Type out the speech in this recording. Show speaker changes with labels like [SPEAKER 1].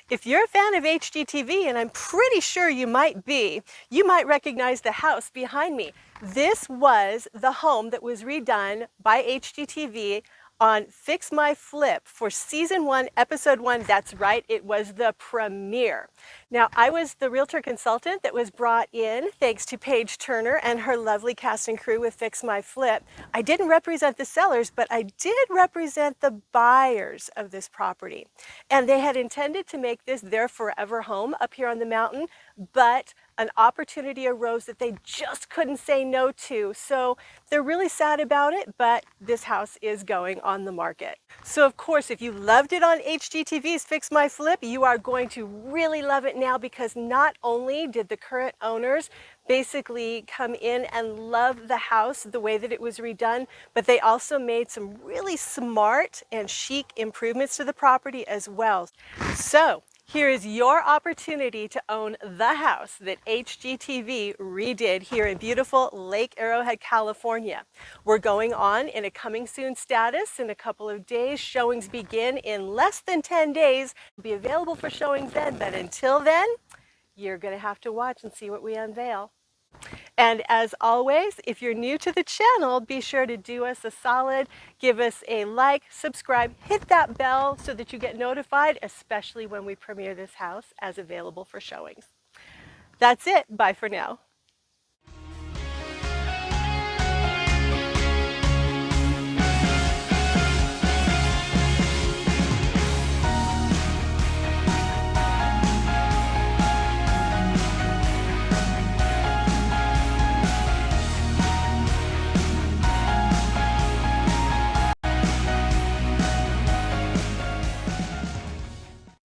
[SPEAKER 1] If you're a fan of HGTV, and I'm pretty sure you might be, you might recognize the house behind me. This was the home that was redone by HGTV on Fix My Flip for season 1, episode 1. That's right, it was the premiere. Now, I was the realtor consultant that was brought in thanks to Paige Turner and her lovely cast and crew with Fix My Flip. I didn't represent the sellers, but I did represent the buyers of this property. And they had intended to make this their forever home up here on the mountain, but an opportunity arose that they just couldn't say no to. So they're really sad about it, but this house is going on the market. So of course, if you loved it on HGTV's Fix My Flip, you are going to really love it now, because not only did the current owners basically come in and love the house the way that it was redone, but they also made some really smart and chic improvements to the property as well. So here is your opportunity to own the house that HGTV redid here in beautiful Lake Arrowhead, California. We're going on in a coming soon status in a couple of days. Showings begin in less than 10 days. It'll be available for showings then, but until then, you're going to have to watch and see what we unveil. And as always, if you're new to the channel, be sure to do us a solid, give us a like, subscribe, hit that bell so that you get notified, especially when we premiere this house as available for showings. That's it. Bye for now.